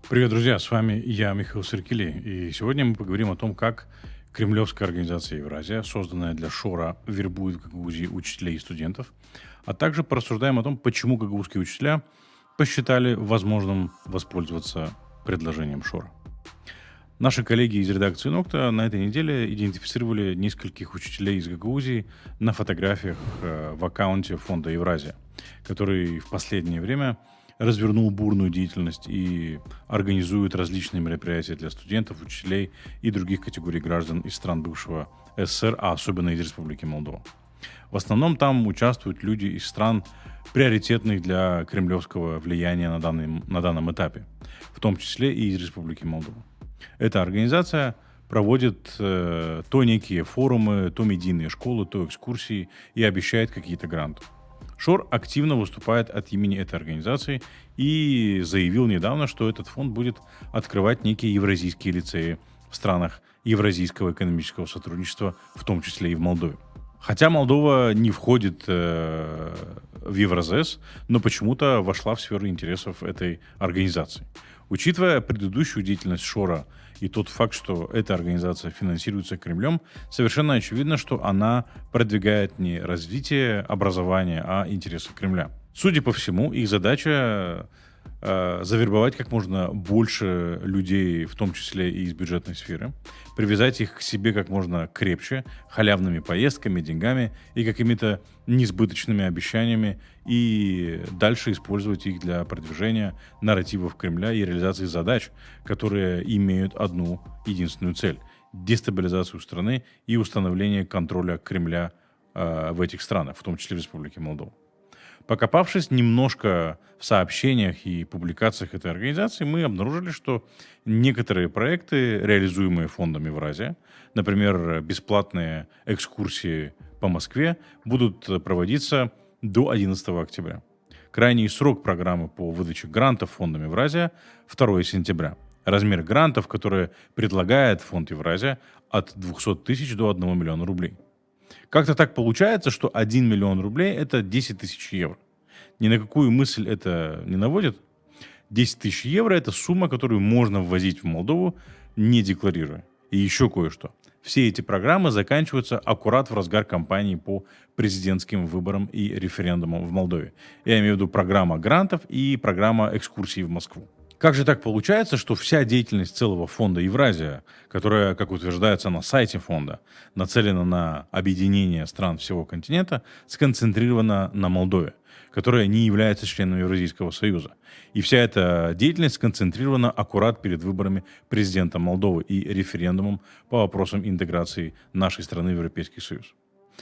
Привет, друзья! С вами я, Михаил Сыркили, и сегодня мы поговорим о том, как кремлевская организация «Евразия», созданная для Шора, вербует в Гагаузии учителей и студентов, а также порассуждаем о том, почему гагаузские учителя посчитали возможным воспользоваться предложением Шора. Наши коллеги из редакции «Нокта» на этой неделе идентифицировали нескольких учителей из Гагаузии на фотографиях в аккаунте фонда «Евразия», который в последнее время развернул бурную деятельность и организует различные мероприятия для студентов, учителей и других категорий граждан из стран бывшего СССР, а особенно из Республики Молдова. В основном там участвуют люди из стран, приоритетных для кремлевского влияния на данном этапе, в том числе и из Республики Молдова. Эта организация проводит то некие форумы, то медийные школы, то экскурсии и обещает какие-то гранты. Шор активно выступает от имени этой организации и заявил недавно, что этот фонд будет открывать некие евразийские лицеи в странах Евразийского экономического сотрудничества, в том числе и в Молдове. Хотя Молдова не входит в Евразес, но почему-то вошла в сферу интересов этой организации. Учитывая предыдущую деятельность Шора и тот факт, что эта организация финансируется Кремлем, совершенно очевидно, что она продвигает не развитие образования, а интересы Кремля. Судя по всему, их задача завербовать как можно больше людей, в том числе и из бюджетной сферы, привязать их к себе как можно крепче, халявными поездками, деньгами и какими-то несбыточными обещаниями, и дальше использовать их для продвижения нарративов Кремля и реализации задач, которые имеют одну единственную цель — дестабилизацию страны и установление контроля Кремля в этих странах, в том числе в Республике Молдова. Покопавшись немножко в сообщениях и публикациях этой организации, мы обнаружили, что некоторые проекты, реализуемые фондом Евразия, например, бесплатные экскурсии по Москве, будут проводиться до 11 октября. Крайний срок программы по выдаче грантов фондом Евразия — 2 сентября. Размер грантов, которые предлагает фонд Евразия, от 200 тысяч до 1 миллиона рублей. Как-то так получается, что 1 миллион рублей — это 10 тысяч евро. Ни на какую мысль это не наводит. 10 тысяч евро — это сумма, которую можно ввозить в Молдову, не декларируя. И еще кое-что. Все эти программы заканчиваются аккурат в разгар кампании по президентским выборам и референдумам в Молдове. Я имею в виду программа грантов и программа экскурсий в Москву. Как же так получается, что вся деятельность целого фонда Евразия, которая, как утверждается на сайте фонда, нацелена на объединение стран всего континента, сконцентрирована на Молдове, которая не является членом Евразийского союза? И вся эта деятельность сконцентрирована аккурат перед выборами президента Молдовы и референдумом по вопросам интеграции нашей страны в Европейский Союз.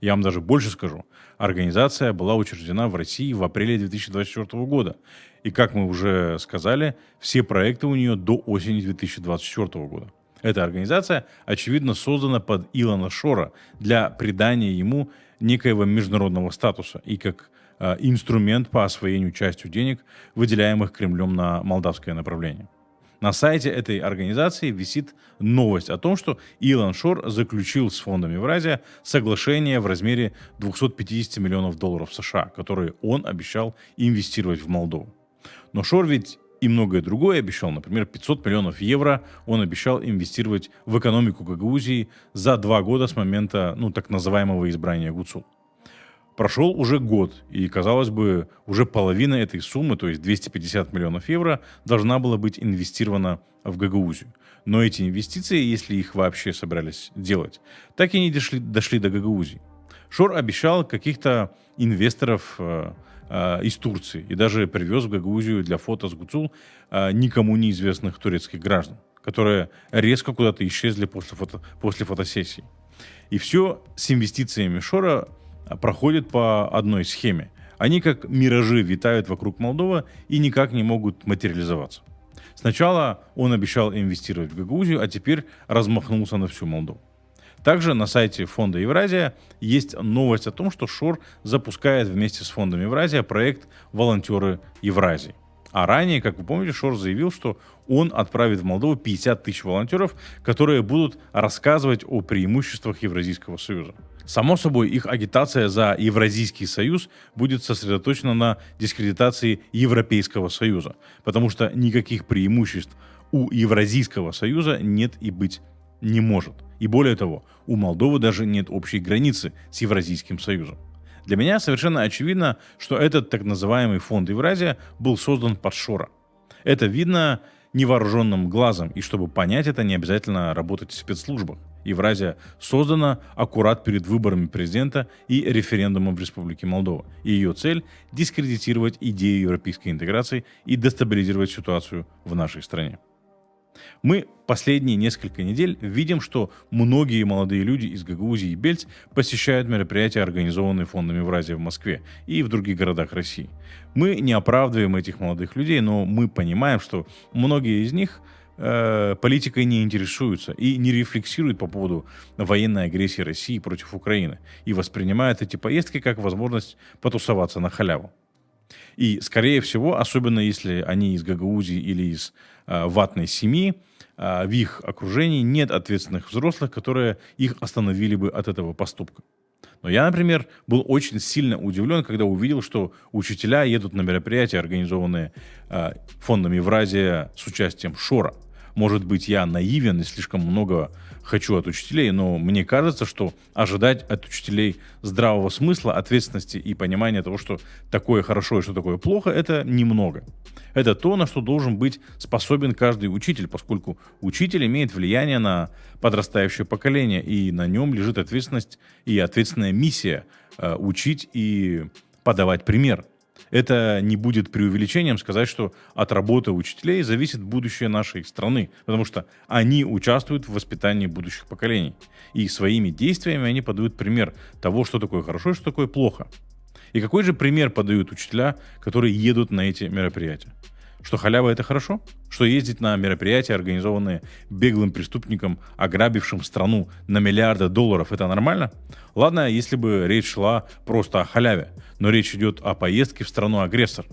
Я вам даже больше скажу. Организация была учреждена в России в апреле 2024 года. И, как мы уже сказали, все проекты у нее до осени 2024 года. Эта организация, очевидно, создана под Илона Шора для придания ему некоего международного статуса и как инструмент по освоению частью денег, выделяемых Кремлем на молдавское направление. На сайте этой организации висит новость о том, что Илон Шор заключил с фондом Евразия соглашение в размере 250 миллионов долларов США, которые он обещал инвестировать в Молдову. Но Шор ведь и многое другое обещал. Например, 500 миллионов евро он обещал инвестировать в экономику Гагаузии за 2 года с момента, так называемого избрания Гуцул. Прошел уже год, и, казалось бы, уже половина этой суммы, то есть 250 миллионов евро, должна была быть инвестирована в Гагаузию. Но эти инвестиции, если их вообще собирались делать, так и не дошли до Гагаузии. Шор обещал каких-то инвесторов из Турции и даже привез в Гагаузию для фото с Гуцул никому неизвестных турецких граждан, которые резко куда-то исчезли после фотосессии. И все с инвестициями Шора проходит по одной схеме. Они как миражи витают вокруг Молдовы и никак не могут материализоваться. Сначала он обещал инвестировать в Гагаузию, а теперь размахнулся на всю Молдову. Также на сайте фонда Евразия есть новость о том, что Шор запускает вместе с фондом Евразия проект «Волонтеры Евразии». А ранее, как вы помните, Шор заявил, что он отправит в Молдову 50 тысяч волонтеров, которые будут рассказывать о преимуществах Евразийского союза. Само собой, их агитация за Евразийский союз будет сосредоточена на дискредитации Европейского союза, потому что никаких преимуществ у Евразийского союза нет и быть не может. И более того, у Молдовы даже нет общей границы с Евразийским союзом. Для меня совершенно очевидно, что этот так называемый фонд Евразия был создан под Шора. Это видно невооруженным глазом, и чтобы понять это, не обязательно работать в спецслужбах. Евразия создана аккурат перед выборами президента и референдумом в Республике Молдова. И ее цель – дискредитировать идею европейской интеграции и дестабилизировать ситуацию в нашей стране. Мы последние несколько недель видим, что многие молодые люди из Гагаузии и Бельц посещают мероприятия, организованные фондом Евразия в Москве и в других городах России. Мы не оправдываем этих молодых людей, но мы понимаем, что многие из них политикой не интересуются и не рефлексируют по поводу военной агрессии России против Украины и воспринимают эти поездки как возможность потусоваться на халяву. И, скорее всего, особенно если они из Гагаузии или из ватной семьи, в их окружении нет ответственных взрослых, которые их остановили бы от этого поступка. Но я, например, был очень сильно удивлен, когда увидел, что учителя едут на мероприятия, организованные фондом Евразия с участием Шора. Может быть, я наивен и слишком много хочу от учителей, но мне кажется, что ожидать от учителей здравого смысла, ответственности и понимания того, что такое хорошо и что такое плохо, это немного. Это то, на что должен быть способен каждый учитель, поскольку учитель имеет влияние на подрастающее поколение, и на нем лежит ответственность и ответственная миссия учить и подавать пример. Это не будет преувеличением сказать, что от работы учителей зависит будущее нашей страны, потому что они участвуют в воспитании будущих поколений. И своими действиями они подают пример того, что такое хорошо и что такое плохо. И какой же пример подают учителя, которые едут на эти мероприятия? Что халява – это хорошо? Что ездить на мероприятия, организованные беглым преступником, ограбившим страну на миллиарды долларов – это нормально? Ладно, если бы речь шла просто о халяве, но речь идет о поездке в страну-агрессор.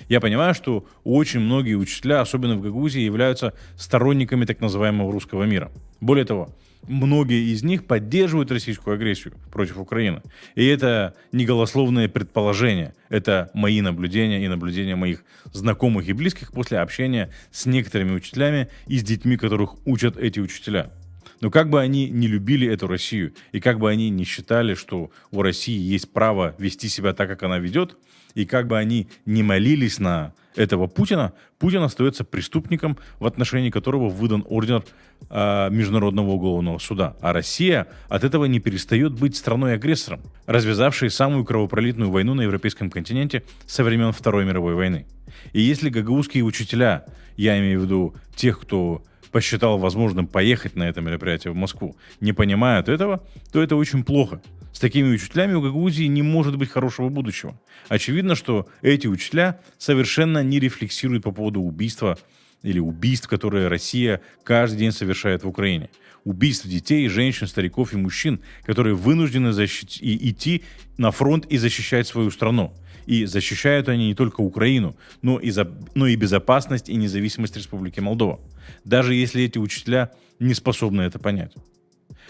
Я понимаю, что очень многие учителя, особенно в Гагаузии, являются сторонниками так называемого русского мира. Более того, многие из них поддерживают российскую агрессию против Украины. И это не голословное предположение. Это мои наблюдения и наблюдения моих знакомых и близких после общения с некоторыми учителями и с детьми, которых учат эти учителя. Но как бы они не любили эту Россию, и как бы они не считали, что у России есть право вести себя так, как она ведет, и как бы они не молились на этого Путина, Путин остается преступником, в отношении которого выдан ордер Международного уголовного суда. А Россия от этого не перестает быть страной-агрессором, развязавшей самую кровопролитную войну на европейском континенте со времен Второй мировой войны. И если гагаузские учителя, я имею в виду тех, кто посчитал возможным поехать на это мероприятие в Москву, не понимают этого, то это очень плохо. С такими учителями у Гагаузии не может быть хорошего будущего. Очевидно, что эти учителя совершенно не рефлексируют по поводу убийства или убийств, которые Россия каждый день совершает в Украине. Убийств детей, женщин, стариков и мужчин, которые вынуждены идти на фронт и защищать свою страну. И защищают они не только Украину, но и безопасность и независимость Республики Молдова. Даже если эти учителя не способны это понять.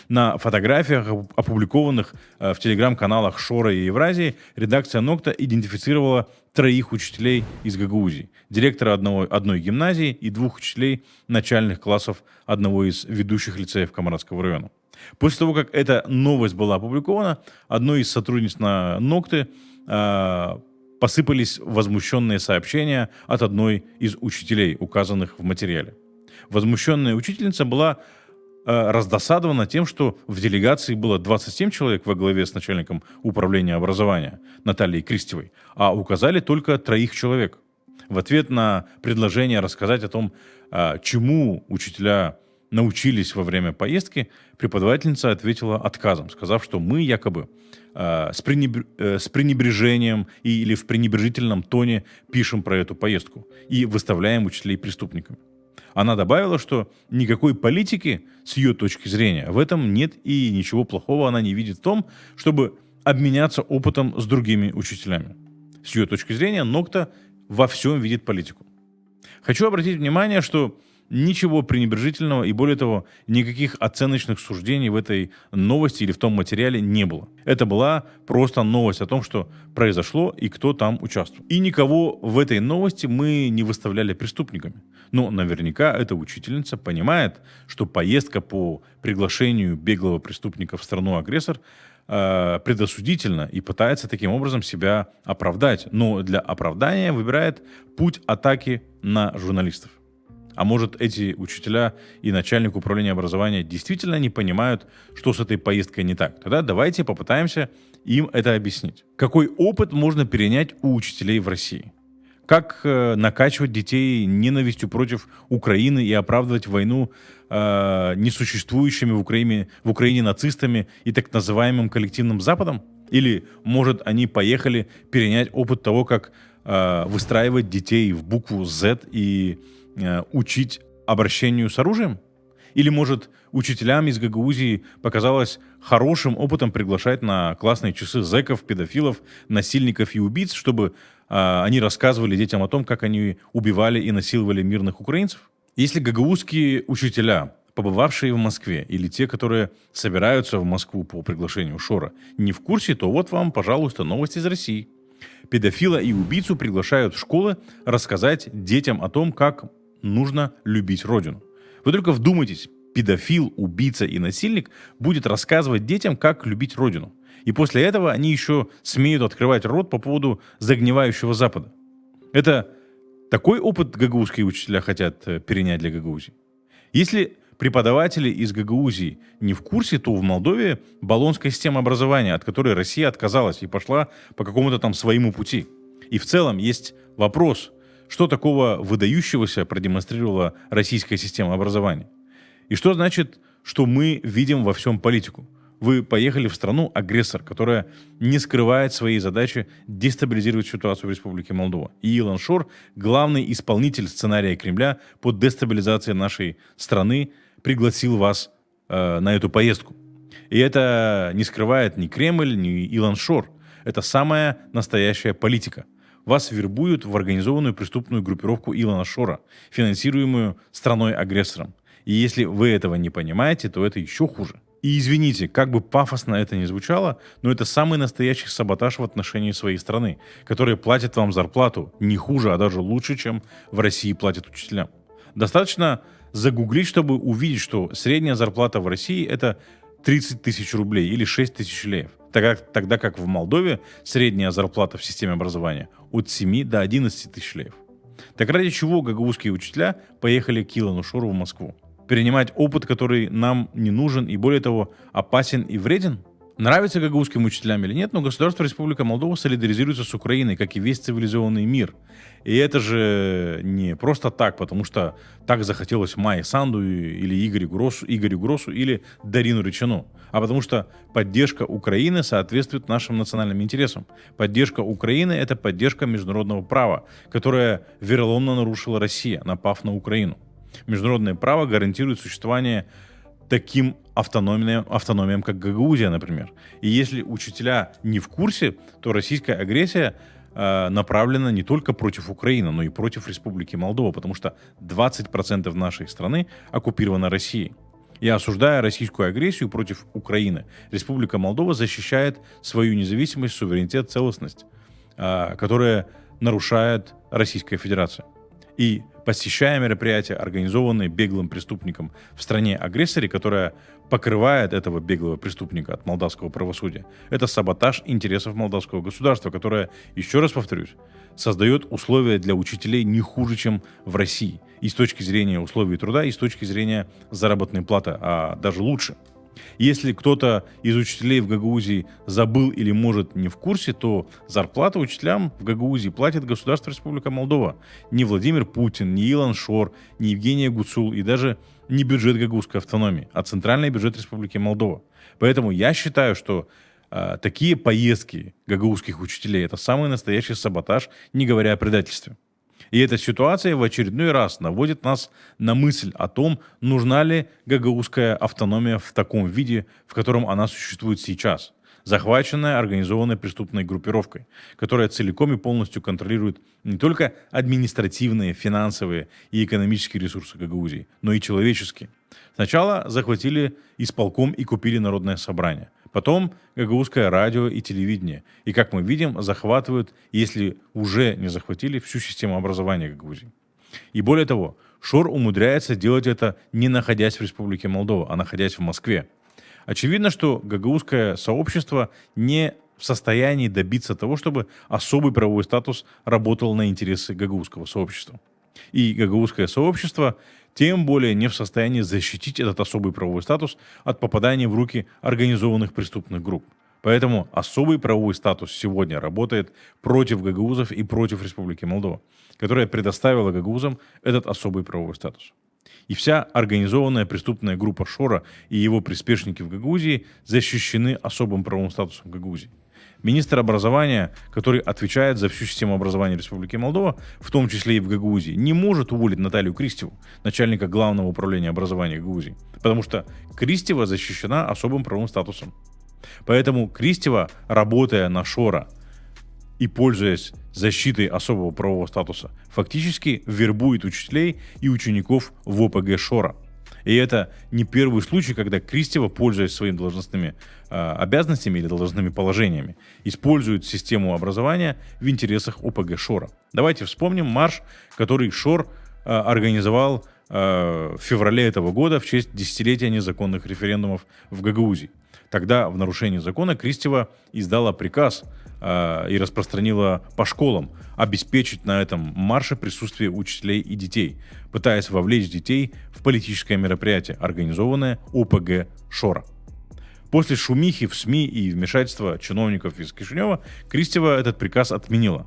На фотографиях, опубликованных в телеграм-каналах Шора и Евразии, редакция Нокта идентифицировала 3 учителей из Гагаузии, директора одной гимназии и 2 учителей начальных классов одного из ведущих лицеев Камарадского района. После того, как эта новость была опубликована, одной из сотрудниц на Нокты посыпались возмущенные сообщения от одной из учителей, указанных в материале. Возмущенная учительница была раздосадована тем, что в делегации было 27 человек во главе с начальником управления образования Натальей Кристевой, а указали только 3 человек. В ответ на предложение рассказать о том, чему учителя научились во время поездки, преподавательница ответила отказом, сказав, что мы якобы с пренебрежением или в пренебрежительном тоне пишем про эту поездку и выставляем учителей преступниками. Она добавила, что никакой политики, с ее точки зрения, в этом нет и ничего плохого она не видит в том, чтобы обменяться опытом с другими учителями. С ее точки зрения, Нокта во всем видит политику. Хочу обратить внимание, что ничего пренебрежительного и, более того, никаких оценочных суждений в этой новости или в том материале не было. Это была просто новость о том, что произошло и кто там участвовал. И никого в этой новости мы не выставляли преступниками. Но наверняка эта учительница понимает, что поездка по приглашению беглого преступника в страну-агрессор предосудительно и пытается таким образом себя оправдать. Но для оправдания выбирает путь атаки на журналистов. А может, эти учителя и начальник управления образования действительно не понимают, что с этой поездкой не так? Тогда давайте попытаемся им это объяснить. Какой опыт можно перенять у учителей в России? Как накачивать детей ненавистью против Украины и оправдывать войну несуществующими в Украине нацистами и так называемым коллективным Западом? Или, может, они поехали перенять опыт того, как выстраивать детей в букву Z и учить обращению с оружием? Или, может, учителям из Гагаузии показалось хорошим опытом приглашать на классные часы зэков, педофилов, насильников и убийц, чтобы они рассказывали детям о том, как они убивали и насиловали мирных украинцев? Если гагаузские учителя, побывавшие в Москве, или те, которые собираются в Москву по приглашению Шора, не в курсе, то вот вам, пожалуйста, новости из России. Педофила и убийцу приглашают в школы рассказать детям о том, как нужно любить родину. Вы только вдумайтесь, педофил, убийца и насильник будет рассказывать детям, как любить родину. И после этого они еще смеют открывать рот по поводу загнивающего Запада. Это такой опыт гагаузские учителя хотят перенять для Гагаузии. Если преподаватели из Гагаузии не в курсе, то в Молдове болонская система образования, от которой Россия отказалась и пошла по какому-то там своему пути. И в целом есть вопрос, что такого выдающегося продемонстрировала российская система образования. И что значит, что мы видим во всем политику? Вы поехали в страну-агрессор, которая не скрывает своей задачи дестабилизировать ситуацию в Республике Молдова. И Илон Шор, главный исполнитель сценария Кремля по дестабилизации нашей страны, пригласил вас на эту поездку. И это не скрывает ни Кремль, ни Илон Шор. Это самая настоящая политика. Вас вербуют в организованную преступную группировку Илона Шора, финансируемую страной-агрессором. И если вы этого не понимаете, то это еще хуже. И извините, как бы пафосно это ни звучало, но это самый настоящий саботаж в отношении своей страны, которая платит вам зарплату не хуже, а даже лучше, чем в России платят учителям. Достаточно загуглить, чтобы увидеть, что средняя зарплата в России это 30 тысяч рублей или 6 тысяч леев. Тогда как в Молдове средняя зарплата в системе образования от 7 до 11 тысяч леев. Так ради чего гагаузские учителя поехали к Илону Шору в Москву? Перенимать опыт, который нам не нужен и, более того, опасен и вреден? Нравится гагаузским учителям или нет, но государство Республика Молдова солидаризируется с Украиной, как и весь цивилизованный мир. И это же не просто так, потому что так захотелось Майе Санду или Игорю Гросу или Дарину Ричину, а потому что поддержка Украины соответствует нашим национальным интересам. Поддержка Украины — это поддержка международного права, которое вероломно нарушила Россия, напав на Украину. Международное право гарантирует существование таким автономиям, как Гагаузия, например. И если учителя не в курсе, то российская агрессия направлена не только против Украины, но и против Республики Молдова, потому что 20% нашей страны оккупировано Россией. И осуждая российскую агрессию против Украины, Республика Молдова защищает свою независимость, суверенитет, целостность, которая нарушает Российская Федерация. И посещая мероприятия, организованные беглым преступником в стране-агрессоре, которая покрывает этого беглого преступника от молдавского правосудия, это саботаж интересов молдавского государства, которое, еще раз повторюсь, создает условия для учителей не хуже, чем в России. И с точки зрения условий труда, и с точки зрения заработной платы, а даже лучше. Если кто-то из учителей в Гагаузии забыл или, может, не в курсе, то зарплату учителям в Гагаузии платит государство Республика Молдова. Не Владимир Путин, не Илон Шор, не Евгения Гуцул и даже не бюджет гагаузской автономии, а центральный бюджет Республики Молдова. Поэтому я считаю, что такие поездки гагаузских учителей — это самый настоящий саботаж, не говоря о предательстве. И эта ситуация в очередной раз наводит нас на мысль о том, нужна ли гагаузская автономия в таком виде, в котором она существует сейчас. захваченная организованной преступной группировкой, которая целиком и полностью контролирует не только административные, финансовые и экономические ресурсы Гагаузии, но и человеческие. Сначала захватили исполком и купили Народное собрание. Потом гагаузское радио и телевидение. И, как мы видим, захватывают, если уже не захватили, всю систему образования Гагаузии. И более того, Шор умудряется делать это, не находясь в Республике Молдова, а находясь в Москве. Очевидно, что гагаузское сообщество не в состоянии добиться того, чтобы особый правовой статус работал на интересы гагаузского сообщества. И гагаузское сообщество тем более не в состоянии защитить этот особый правовой статус от попадания в руки организованных преступных групп. Поэтому особый правовой статус сегодня работает против гагаузов и против Республики Молдова, которая предоставила гагаузам этот особый правовой статус. И вся организованная преступная группа Шора и его приспешники в Гагаузии защищены особым правовым статусом Гагаузии. Министр образования, который отвечает за всю систему образования Республики Молдова, в том числе и в Гагаузии, не может уволить Наталью Кристеву, начальника главного управления образования Гагаузии, потому что Кристева защищена особым правовым статусом. Поэтому Кристева, работая на Шора и пользуясь защитой особого правового статуса, фактически вербует учителей и учеников в ОПГ Шора. И это не первый случай, когда Кристева, пользуясь своими должностными обязанностями или должностными положениями, использует систему образования в интересах ОПГ Шора. Давайте вспомним марш, который Шор организовал в феврале этого года в честь десятилетия незаконных референдумов в Гагаузии. Тогда в нарушении закона Кристева издала приказ и распространила по школам обеспечить на этом марше присутствие учителей и детей, пытаясь вовлечь детей в политическое мероприятие, организованное ОПГ Шора. После шумихи в СМИ и вмешательства чиновников из Кишинева Кристева этот приказ отменила.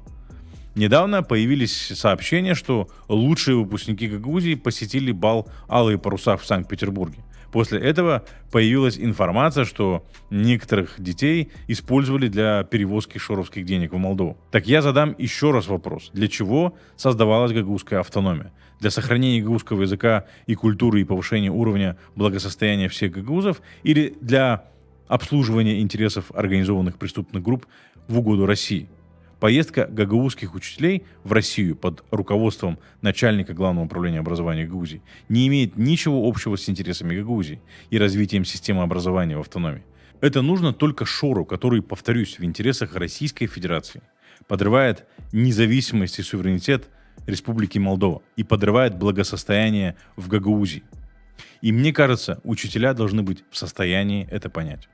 Недавно появились сообщения, что лучшие выпускники Гагаузии посетили бал «Алые паруса» в Санкт-Петербурге. После этого появилась информация, что некоторых детей использовали для перевозки шоровских денег в Молдову. Так я задам еще раз вопрос. Для чего создавалась гагаузская автономия? Для сохранения гагаузского языка и культуры и повышения уровня благосостояния всех гагаузов или для обслуживания интересов организованных преступных групп в угоду России? Поездка гагаузских учителей в Россию под руководством начальника Главного управления образования Гагаузии не имеет ничего общего с интересами Гагаузии и развитием системы образования в автономии. Это нужно только Шору, который, повторюсь, в интересах Российской Федерации подрывает независимость и суверенитет Республики Молдова и подрывает благосостояние в Гагаузии. И мне кажется, учителя должны быть в состоянии это понять.